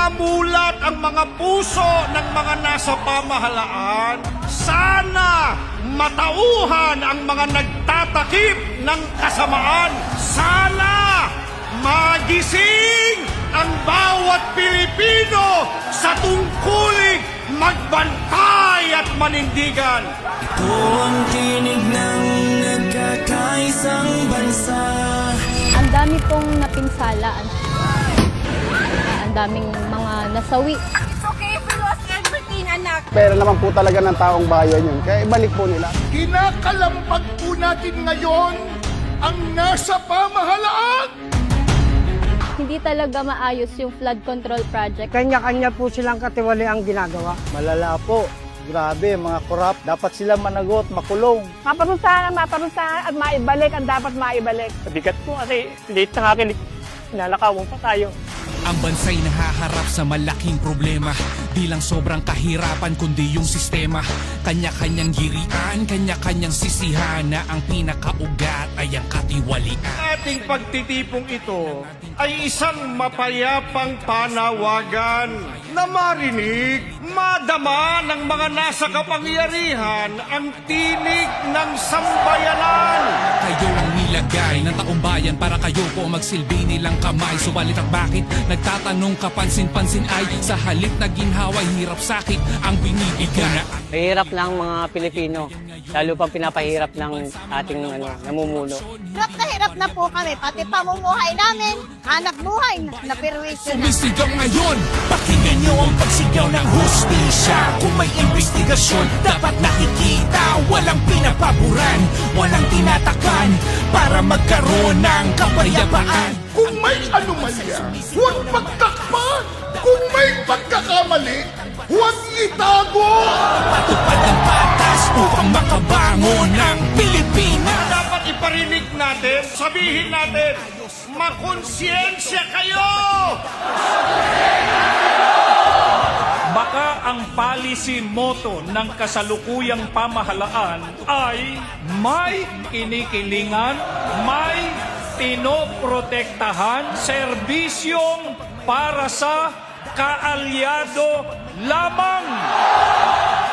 Namulat ang mga puso ng mga nasa pamahalaan. Sana matauhan ang mga nagtatakip ng kasamaan. Sana magising ang bawat Pilipino sa tungkuling magbantay at manindigan. Ito ang tinig ng nagkakaisang bansa. Ang dami pong napinsala. Ang daming mga nasawi. It's okay if we lost everything, anak. Pera naman po talaga ng taong bayan yun. Kaya ibalik po nila. Kinakalampag po natin ngayon ang nasa pamahalaan. Hindi talaga maayos yung flood control project. Kanya-kanya po silang katiwali ang ginagawa. Malala po. Grabe, mga korap. Dapat sila managot, makulong. Maparusahan at maibalik ang dapat maibalik. Bigat po kasi late na akin, nalakawang pa tayo. Ang bansa'y nahaharap sa malaking problema. Di lang sobrang kahirapan kundi yung sistema. Kanya-kanyang girian, kanya-kanyang sisihan. Na ang pinakaugat ay ang katiwalian. Ating pagtitipong ito ay isang mapayapang panawagan na marinig, madama ng mga nasa kapangyarihan ang tinig ng sambayanan. Kayo ang nilagay ng taong bayan para kayo po magsilbi nilang kamay. Subalit at bakit nagtatanong kapansin-pansin ay sa halip na ginhaway hirap sakit ang binibigay. Mahirap na ang mga Pilipino, lalo pang pinapahirap ng ating namumuno. Hirap na po kami, pati pamumuhay namin, hanap buhay, napirwisyo na. Sumisigaw ngayon, pakinggan niyo ang pagsigaw ng hustisya. Kung may investigasyon, dapat nakikita. Walang pinapaboran, walang tinatakan para magkaroon ng kapayapaan. Kung may anomalya, huwag pagtakpan. Kung may pagkakamali, huwag itago. Patupad ang batas upang makabangon ng Pilipinas. Dapat iparinig natin, sabihin natin, makonsyensya kayo! Baka ang policy motto ng kasalukuyang pamahalaan ay may kinikilingan, may pinoprotektahan, serbisyong para sa kaalyado lamang.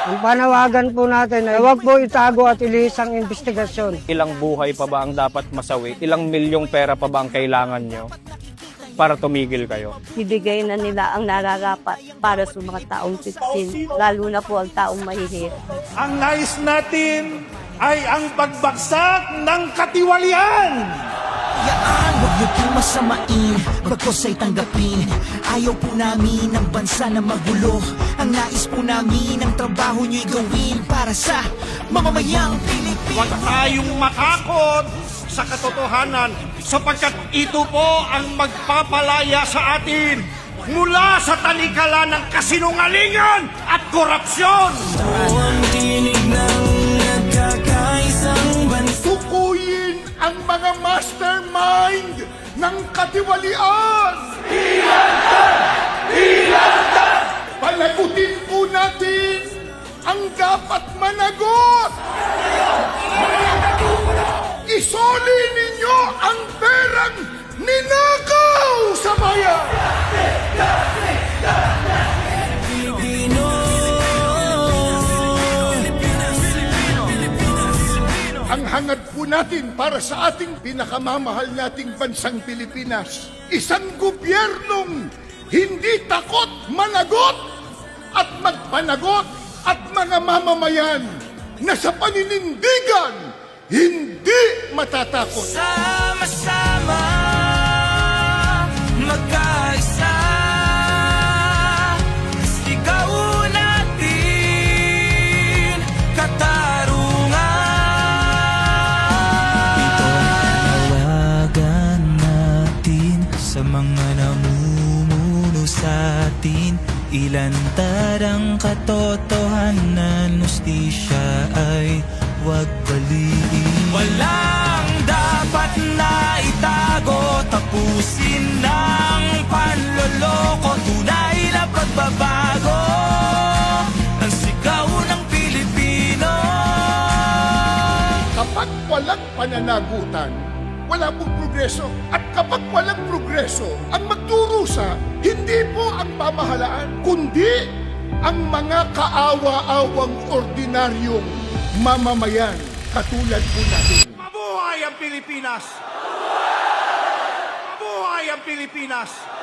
Ang panawagan po natin ay huwag po itago at ilihis ang investigasyon. Ilang buhay pa ba ang dapat masawi? Ilang milyong pera pa ba ang kailangan nyo para tumigil kayo? Ibigay na nila ang nararapat para sa mga taong titin, lalo na po ang taong mahihirap. Ang nais natin ay ang pagbagsak ng katiwalian. Yaan, huwag niyo po masamain, bagkos ay tanggapin. Ayaw po namin ang bansa na magulo. Ang nais po namin ang trabaho niyo'y gawin para sa mamamayang Pilipino. Huwag tayong matakot sa katotohanan sapagkat ito po ang magpapalaya sa atin mula sa talikala ng kasinungalingan at korupsyon. Ito ang tinig ng nagkakaisang bansa. Tukuyin ang mga mastermind ng katiwalian. Hilangtan! Hilangtan! Panagutin po natin ang dapat managot. Isoli ninyo ang perang ninakaw sa bayan. Pilipino. Ang hangad po natin para sa ating pinakamamahal nating bansang Pilipinas, isang gobyernong hindi takot managot at magpanagot at mga mamamayan na sa paninindigan hindi matatakot. Sama-sama magkaisa. Sigaw natin katarungan. Ito ang panawagan natin sa mga namumuno sa atin. Ilantad ang katotohanan, hustisya ay huwag baliin. Walang dapat na itago, tapusin ng panloloko. Tunay na pagbabago ang sigaw ng Pilipino. Kapag walang pananagutan, wala pong progreso. At kapag walang progreso, ang magdurusa, hindi po ang pamahalaan, kundi ang mga kaawa-awang ordinaryong mamamayan katulad po natin. Mabuhay ang Pilipinas! Mabuhay ang Pilipinas!